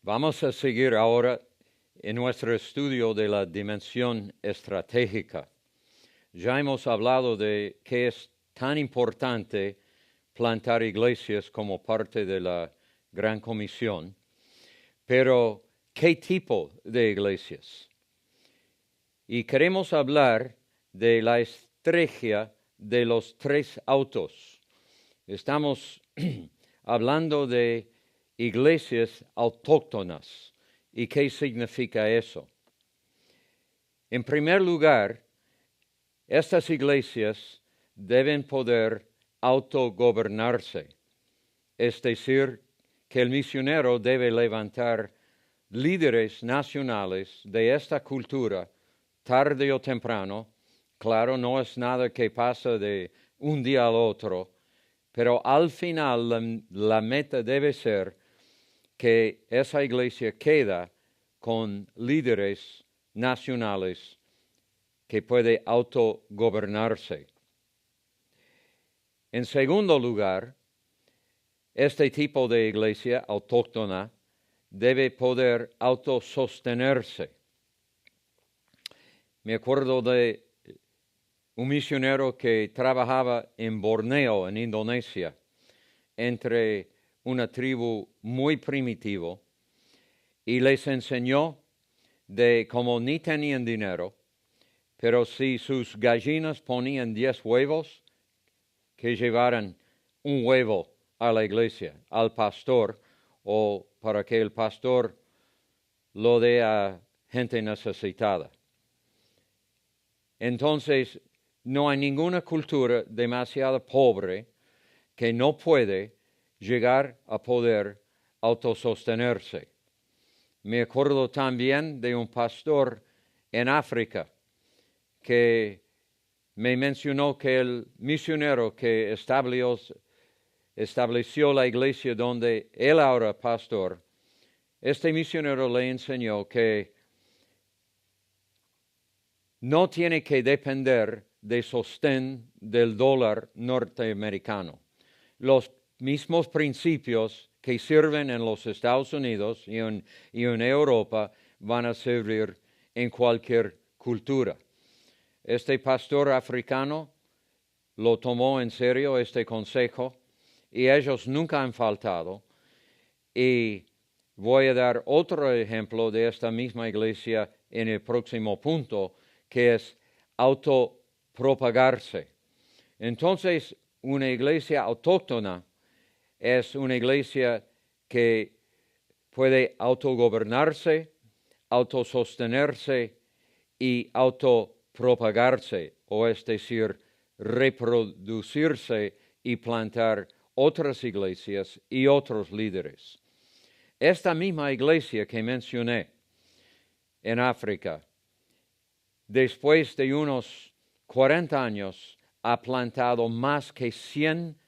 Vamos a seguir ahora en nuestro estudio de la dimensión estratégica. Ya hemos hablado de que es tan importante plantar iglesias como parte de la Gran Comisión, pero ¿qué tipo de iglesias? Y queremos hablar de la estrategia de los tres autos. Estamos hablando de iglesias autóctonas. ¿Y qué significa eso? En primer lugar, estas iglesias deben poder autogobernarse, es decir, que el misionero debe levantar líderes nacionales de esta cultura tarde o temprano. Claro, no es nada que pasa de un día al otro, pero al final la meta debe ser que esa iglesia queda con líderes nacionales que puede autogobernarse. En segundo lugar, este tipo de iglesia autóctona debe poder autosostenerse. Me acuerdo de un misionero que trabajaba en Borneo, en Indonesia, entre una tribu muy primitiva, y les enseñó de cómo ni tenían dinero, pero si sus gallinas ponían 10 huevos, que llevaran un huevo a la iglesia, al pastor, o para que el pastor lo dé a gente necesitada. Entonces, no hay ninguna cultura demasiado pobre que no puede llegar a poder autosostenerse. Me acuerdo también de un pastor en África que me mencionó que el misionero que estableció la iglesia donde él ahora pastor, este misionero le enseñó que no tiene que depender de sostén del dólar norteamericano. Los mismos principios que sirven en los Estados Unidos y en Europa van a servir en cualquier cultura. Este pastor africano lo tomó en serio este consejo y ellos nunca han faltado. Y voy a dar otro ejemplo de esta misma iglesia en el próximo punto, que es autopropagarse. Entonces, una iglesia autóctona es una iglesia que puede autogobernarse, autosostenerse y autopropagarse, o es decir, reproducirse y plantar otras iglesias y otros líderes. Esta misma iglesia que mencioné en África, después de unos 40 años, ha plantado más que 100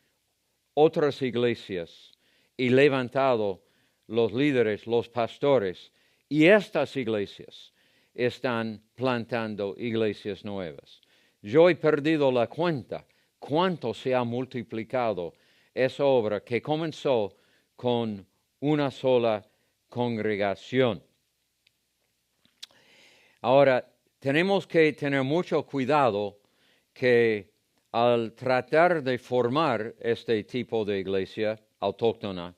otras iglesias y levantado los líderes, los pastores, y estas iglesias están plantando iglesias nuevas. Yo he perdido la cuenta cuánto se ha multiplicado esa obra que comenzó con una sola congregación. Ahora, tenemos que tener mucho cuidado que al tratar de formar este tipo de iglesia autóctona,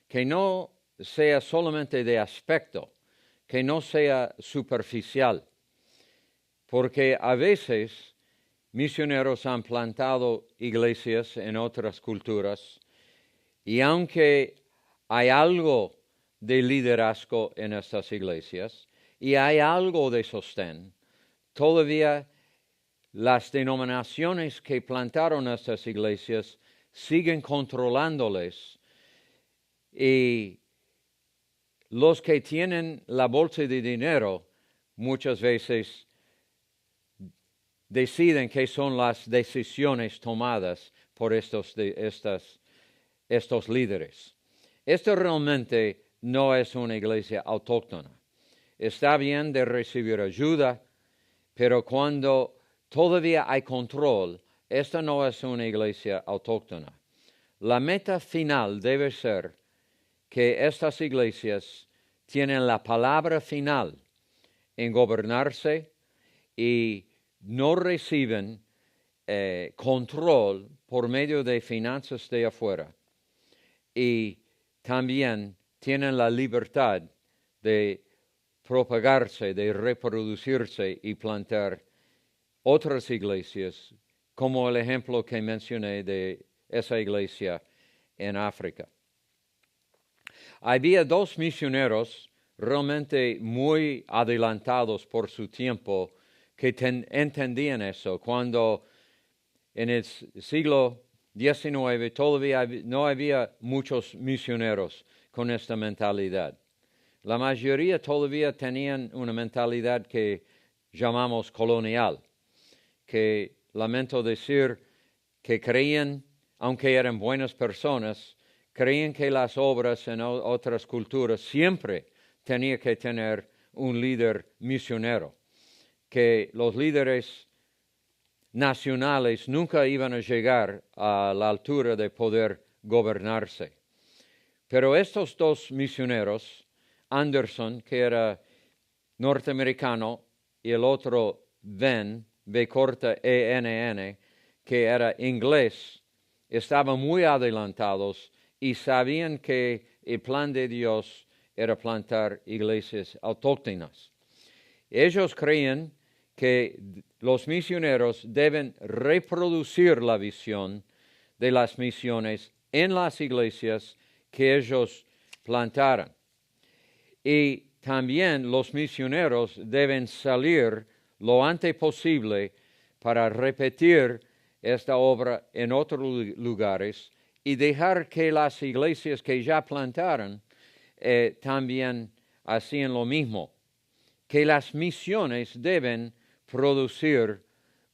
que no sea solamente de aspecto, que no sea superficial, porque a veces misioneros han plantado iglesias en otras culturas y aunque hay algo de liderazgo en estas iglesias y hay algo de sostén, todavía las denominaciones que plantaron estas iglesias siguen controlándoles y los que tienen la bolsa de dinero muchas veces deciden qué son las decisiones tomadas por estos líderes. Esto realmente no es una iglesia autóctona. Está bien de recibir ayuda, pero cuando todavía hay control, esta no es una iglesia autóctona. La meta final debe ser que estas iglesias tienen la palabra final en gobernarse y no reciben control por medio de finanzas de afuera. Y también tienen la libertad de propagarse, de reproducirse y plantar otras iglesias, como el ejemplo que mencioné de esa iglesia en África. Había dos misioneros realmente muy adelantados por su tiempo que entendían eso. Cuando en el siglo XIX todavía no había muchos misioneros con esta mentalidad. La mayoría todavía tenían una mentalidad que llamamos colonial, que lamento decir que creían, aunque eran buenas personas, creían que las obras en otras culturas siempre tenía que tener un líder misionero, que los líderes nacionales nunca iban a llegar a la altura de poder gobernarse. Pero estos dos misioneros, Anderson, que era norteamericano, y el otro Venn, B corta E-N-N, que era inglés, estaban muy adelantados y sabían que el plan de Dios era plantar iglesias autóctonas. Ellos creían que los misioneros deben reproducir la visión de las misiones en las iglesias que ellos plantaran. Y también los misioneros deben salir lo antes posible para repetir esta obra en otros lugares y dejar que las iglesias que ya plantaron también hacían lo mismo. Que las misiones deben producir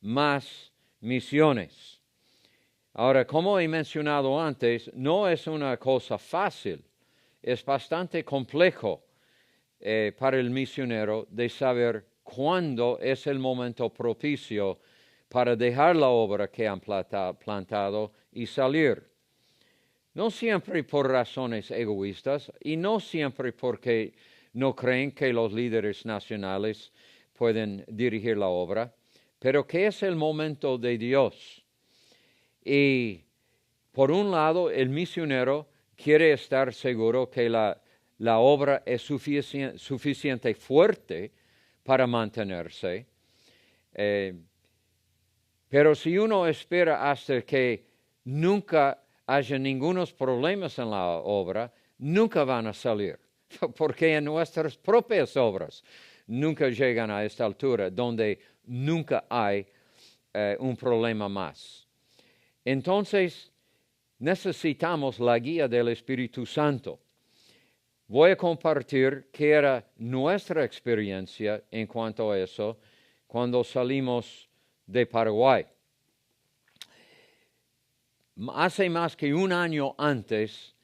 más misiones. Ahora, como he mencionado antes, no es una cosa fácil, es bastante complejo para el misionero de saber cuándo es el momento propicio para dejar la obra que han plantado y salir. No siempre por razones egoístas y no siempre porque no creen que los líderes nacionales pueden dirigir la obra, pero que es el momento de Dios. Y por un lado, el misionero quiere estar seguro que la obra es suficiente fuerte para mantenerse, pero si uno espera hasta que nunca haya ningunos problemas en la obra, nunca van a salir, porque en nuestras propias obras nunca llegan a esta altura, donde nunca hay un problema más. Entonces, necesitamos la guía del Espíritu Santo. Voy a compartir qué era nuestra experiencia en cuanto a eso cuando salimos de Paraguay. Hace más que un año antes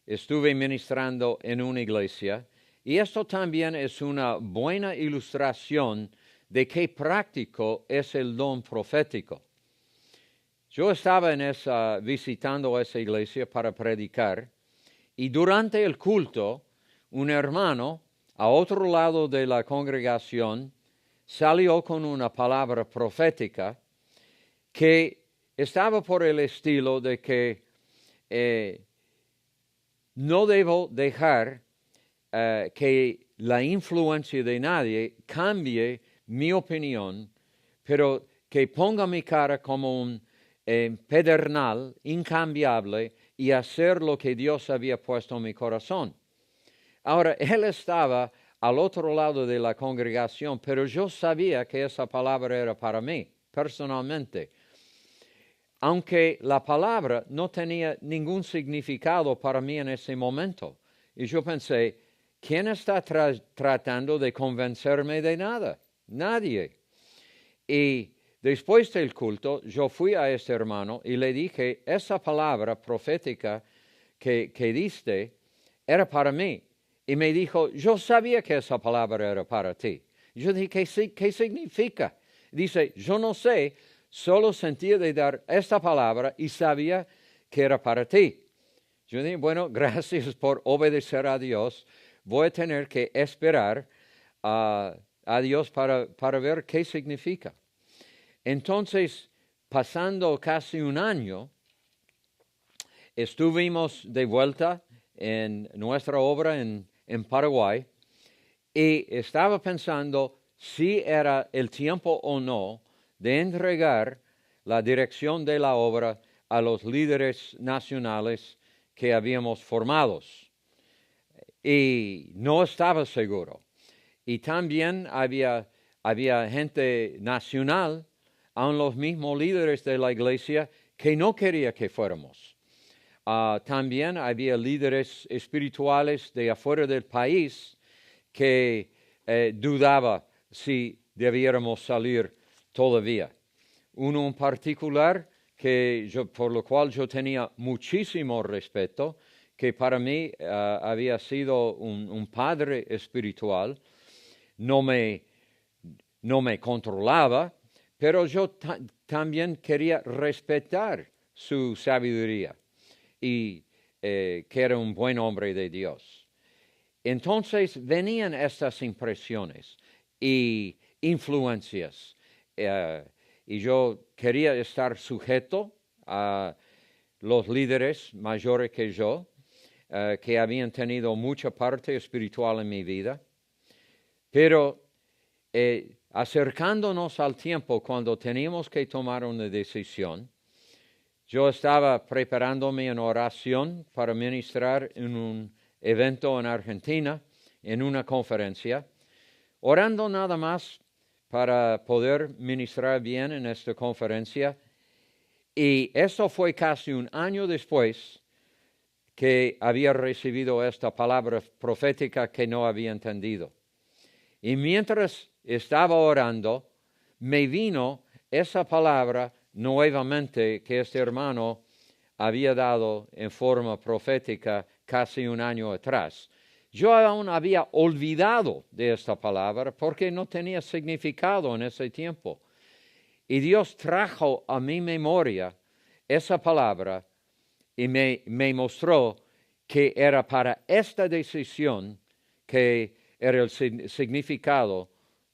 estuve ministrando en una iglesia y esto también es una buena ilustración de qué práctico es el don profético. Yo estaba visitando esa iglesia para predicar y durante el culto un hermano a otro lado de la congregación salió con una palabra profética que estaba por el estilo de que no debo dejar que la influencia de nadie cambie mi opinión, pero que ponga mi cara como un pedernal incambiable y hacer lo que Dios había puesto en mi corazón. Ahora, él estaba al otro lado de la congregación, pero yo sabía que esa palabra era para mí, personalmente. Aunque la palabra no tenía ningún significado para mí en ese momento. Y yo pensé, ¿quién está tratando de convencerme de nada? Nadie. Y después del culto, yo fui a este hermano y le dije, esa palabra profética que diste era para mí. Y me dijo, yo sabía que esa palabra era para ti. Yo dije, ¿qué significa? Dice, yo no sé, solo sentía de dar esta palabra y sabía que era para ti. Yo dije, bueno, gracias por obedecer a Dios, voy a tener que esperar a Dios para ver qué significa. Entonces, pasando casi un año, estuvimos de vuelta en nuestra obra en Paraguay y estaba pensando si era el tiempo o no de entregar la dirección de la obra a los líderes nacionales que habíamos formado. Y no estaba seguro. Y también había gente nacional, aun los mismos líderes de la iglesia, que no quería que fuéramos. También había líderes espirituales de afuera del país que dudaba si debiéramos salir todavía. Uno en particular por lo cual yo tenía muchísimo respeto, que para mí había sido un padre espiritual, no me controlaba, pero yo también quería respetar su sabiduría y que era un buen hombre de Dios. Entonces venían estas impresiones y influencias, y yo quería estar sujeto a los líderes mayores que yo, que habían tenido mucha parte espiritual en mi vida. Pero acercándonos al tiempo cuando teníamos que tomar una decisión, yo estaba preparándome en oración para ministrar en un evento en Argentina, en una conferencia, orando nada más para poder ministrar bien en esta conferencia. Y eso fue casi un año después que había recibido esta palabra profética que no había entendido. Y mientras estaba orando, me vino esa palabra nuevamente que este hermano había dado en forma profética casi un año atrás. Yo aún había olvidado de esta palabra porque no tenía significado en ese tiempo. Y Dios trajo a mi memoria esa palabra y me mostró que era para esta decisión que era el significado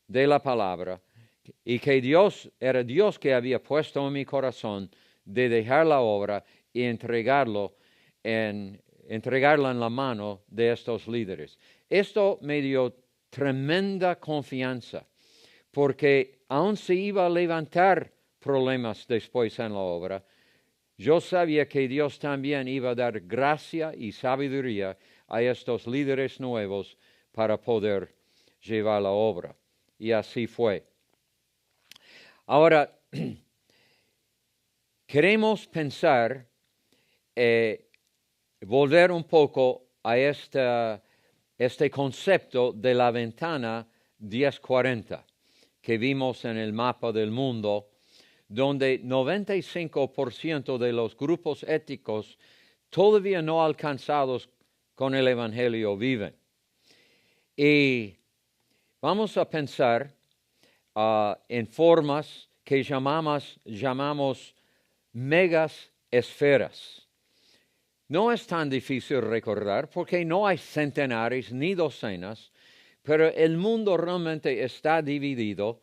de la palabra y que era Dios que había puesto en mi corazón de dejar la obra y entregarla en la mano de estos líderes. Esto me dio tremenda confianza, porque aun si iba a levantar problemas después en la obra, yo sabía que Dios también iba a dar gracia y sabiduría a estos líderes nuevos para poder llevar la obra. Y así fue. Ahora, queremos pensar, volver un poco a este concepto de la ventana 1040 que vimos en el mapa del mundo, donde 95% de los grupos étnicos todavía no alcanzados con el Evangelio viven. Y vamos a pensar en formas que llamamos megas esferas. No es tan difícil recordar porque no hay centenares ni docenas, pero el mundo realmente está dividido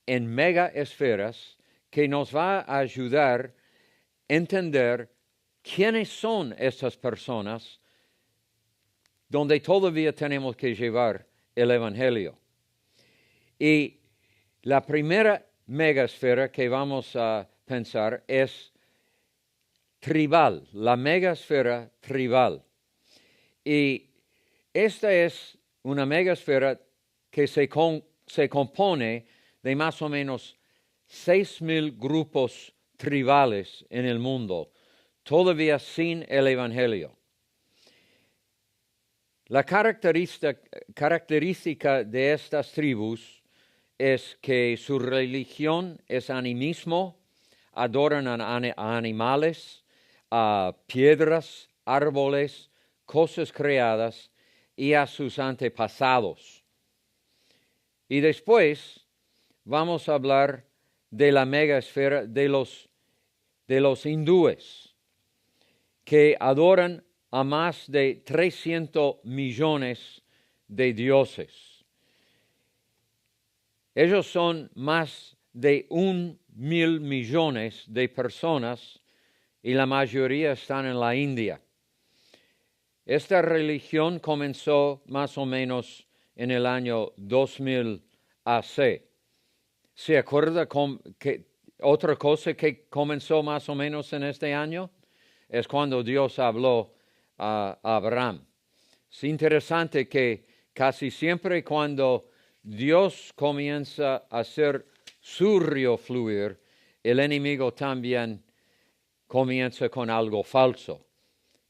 en mega esferas que nos va a ayudar a entender quiénes son estas personas donde todavía tenemos que llevar el Evangelio. Y la primera megaesfera que vamos a pensar es tribal, la megaesfera tribal. Y esta es una megaesfera que se compone de más o menos 6,000 grupos tribales en el mundo, todavía sin el Evangelio. La característica de estas tribus es que su religión es animismo, adoran a animales, a piedras, árboles, cosas creadas y a sus antepasados. Y después vamos a hablar de la megaesfera de los hindúes, que adoran a más de 300 millones de dioses. Ellos son más de 1,000 millones de personas y la mayoría están en la India. Esta religión comenzó más o menos en el año 2000 AC. ¿Se acuerda que otra cosa que comenzó más o menos en este año? Es cuando Dios habló a Abraham. Es interesante que casi siempre cuando Dios comienza a hacer su río fluir, el enemigo también comienza con algo falso.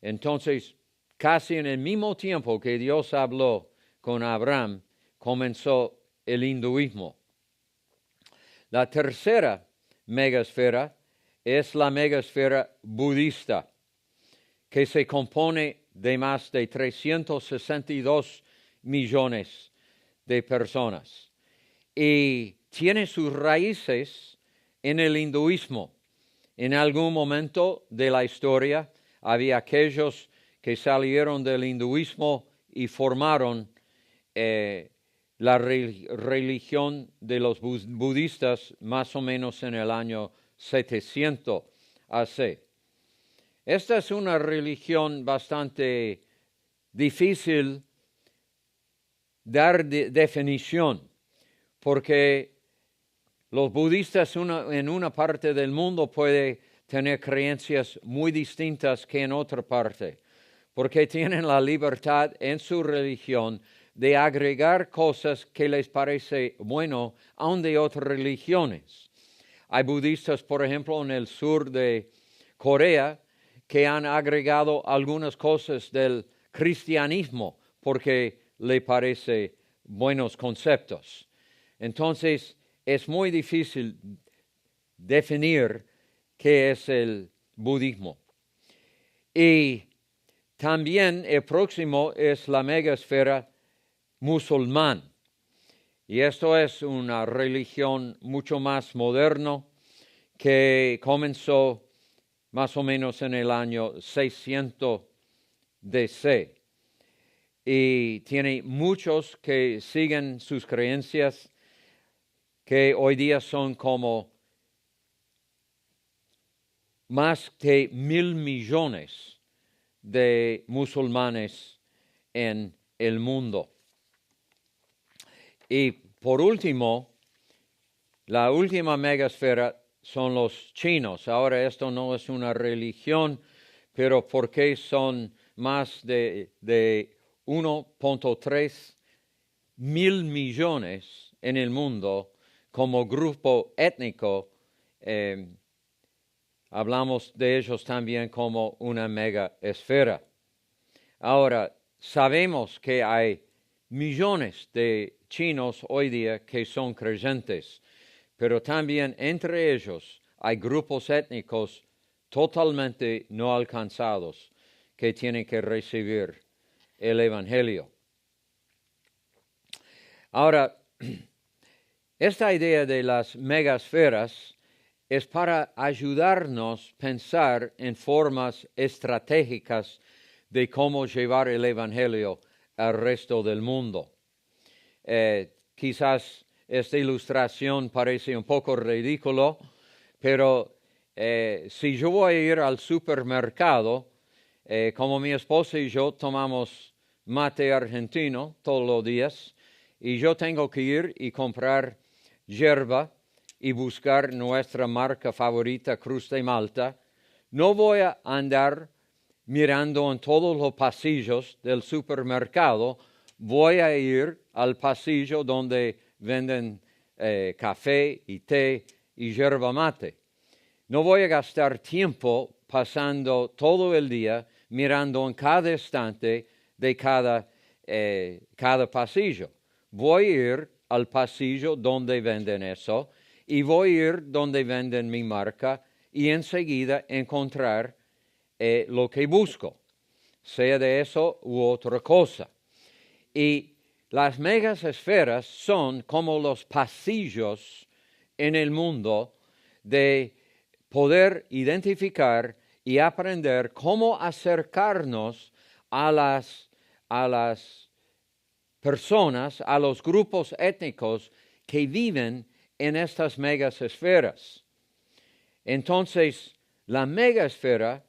Entonces, casi en el mismo tiempo que Dios habló con Abraham, comenzó el hinduismo. La tercera megasfera es la megasfera budista, que se compone de más de 362 millones de personas y tiene sus raíces en el hinduismo. En algún momento de la historia había aquellos que salieron del hinduismo y formaron la religión de los budistas más o menos en el año 700 AC. Esta es una religión bastante difícil dar definición, porque los budistas en una parte del mundo pueden tener creencias muy distintas que en otra parte, porque tienen la libertad en su religión de agregar cosas que les parece bueno aun de otras religiones. Hay budistas, por ejemplo, en el sur de Corea, que han agregado algunas cosas del cristianismo porque le parece buenos conceptos. Entonces, es muy difícil definir qué es el budismo. Y también el próximo es la megasfera musulmán. Y esto es una religión mucho más moderna que comenzó más o menos en el año 600 DC. Y tiene muchos que siguen sus creencias, que hoy día son como más de 1,000 millones de musulmanes en el mundo. Y por último, la última megasfera son los chinos. Ahora esto no es una religión, pero porque son más de 1,3 mil millones en el mundo como grupo étnico, hablamos de ellos también como una megaesfera. Ahora, sabemos que hay millones de chinos hoy día que son creyentes, pero también entre ellos hay grupos étnicos totalmente no alcanzados que tienen que recibir el Evangelio. Ahora, esta idea de las megasferas es para ayudarnos a pensar en formas estratégicas de cómo llevar el Evangelio al resto del mundo. Quizás esta ilustración parece un poco ridículo, pero si yo voy a ir al supermercado, como mi esposa y yo tomamos mate argentino todos los días, y yo tengo que ir y comprar yerba y buscar nuestra marca favorita, Cruz de Malta, no voy a andar mirando en todos los pasillos del supermercado, voy a ir al pasillo donde venden café y té y yerba mate. No voy a gastar tiempo pasando todo el día mirando en cada instante de cada pasillo. Voy a ir al pasillo donde venden eso y voy a ir donde venden mi marca y enseguida encontrar lo que busco, sea de eso u otra cosa. Y las megasesferas son como los pasillos en el mundo de poder identificar y aprender cómo acercarnos a las personas, a los grupos étnicos que viven en estas megasferas. Entonces, la megasfera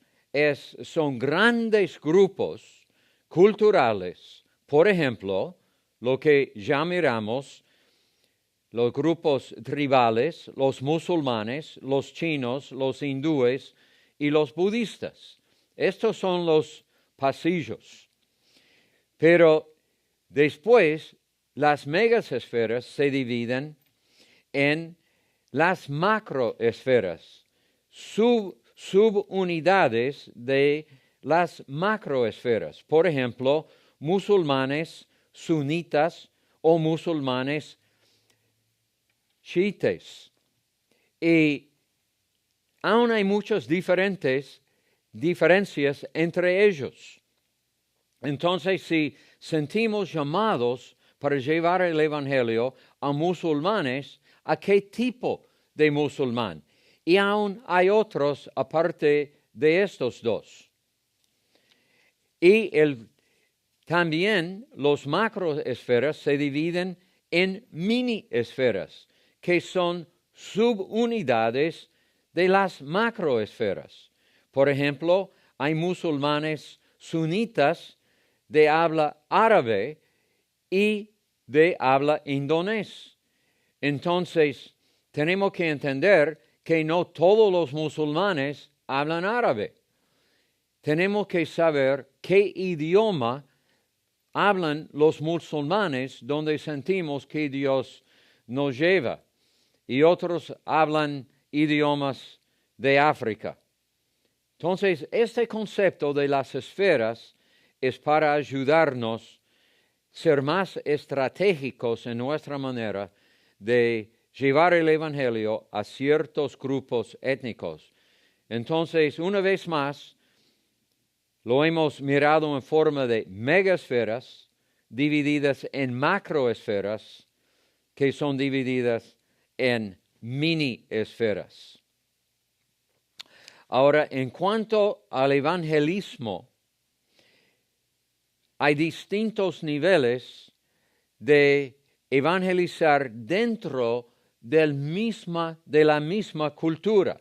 son grandes grupos culturales, por ejemplo, lo que ya miramos, los grupos tribales, los musulmanes, los chinos, los hindúes y los budistas. Estos son los pasillos. Pero después, las megasferas se dividen en las macroesferas, subunidades de las macroesferas. Por ejemplo, musulmanes sunitas o musulmanes chiitas. Y aún hay muchas diferencias entre ellos. Entonces, si sentimos llamados para llevar el Evangelio a musulmanes, ¿a qué tipo de musulmán? Y aún hay otros aparte de estos dos. Y también los macroesferas se dividen en mini esferas, que son subunidades de las macroesferas. Por ejemplo, hay musulmanes sunitas de habla árabe y de habla indonés. Entonces, tenemos que entender que no todos los musulmanes hablan árabe. Tenemos que saber qué idioma hablan los musulmanes donde sentimos que Dios nos lleva. Y otros hablan idiomas de África. Entonces, este concepto de las esferas es para ayudarnos a ser más estratégicos en nuestra manera de llevar el Evangelio a ciertos grupos étnicos. Entonces, una vez más, lo hemos mirado en forma de megasferas divididas en macroesferas que son divididas en mini esferas. Ahora, en cuanto al evangelismo, hay distintos niveles de evangelizar dentro de la misma cultura.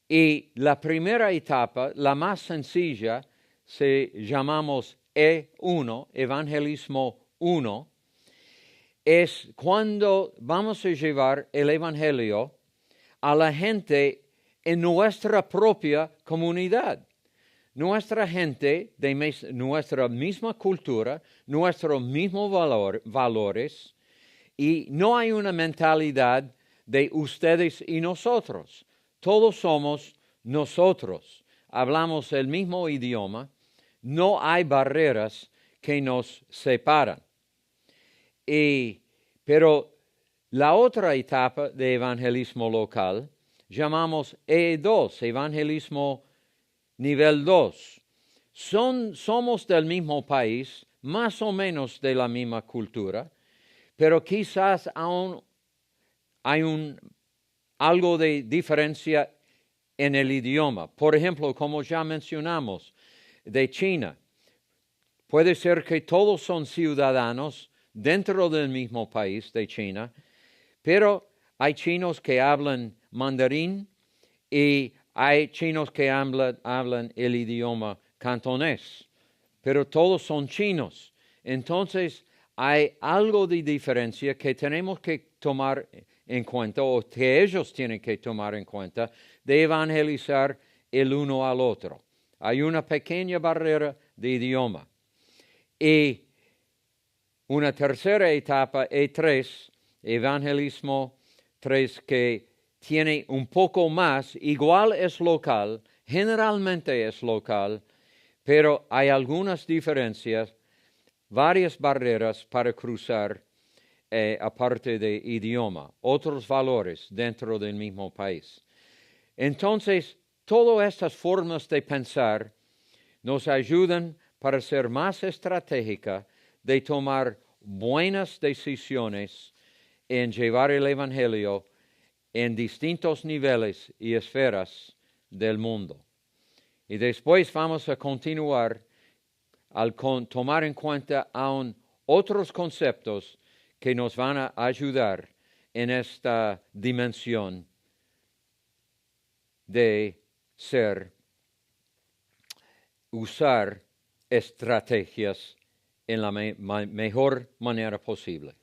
Y la primera etapa, la más sencilla, llamamos E1, Evangelismo 1, es cuando vamos a llevar el Evangelio a la gente en nuestra propia comunidad. Nuestra gente de nuestra misma cultura, nuestros mismos valores, y no hay una mentalidad de ustedes y nosotros. Todos somos nosotros. Hablamos el mismo idioma. No hay barreras que nos separan. Pero la otra etapa de evangelismo local llamamos E2, evangelismo nivel 2. Somos del mismo país, más o menos de la misma cultura, pero quizás aún hay algo de diferencia en el idioma. Por ejemplo, como ya mencionamos, de China. Puede ser que todos son ciudadanos dentro del mismo país de China, pero hay chinos que hablan mandarín y hay chinos que hablan el idioma cantonés, pero todos son chinos. Entonces, hay algo de diferencia que tenemos que tomar en cuenta, o que ellos tienen que tomar en cuenta, de evangelizar el uno al otro. Hay una pequeña barrera de idioma. Y una tercera etapa, E3, evangelismo 3, que tiene un poco más, igual es local, generalmente es local, pero hay algunas diferencias, varias barreras para cruzar aparte de idioma, otros valores dentro del mismo país. Entonces, todas estas formas de pensar nos ayudan para ser más estratégica de tomar buenas decisiones en llevar el Evangelio en distintos niveles y esferas del mundo. Y después vamos a continuar al tomar en cuenta aún otros conceptos que nos van a ayudar en esta dimensión de usar estrategias en la mejor manera posible.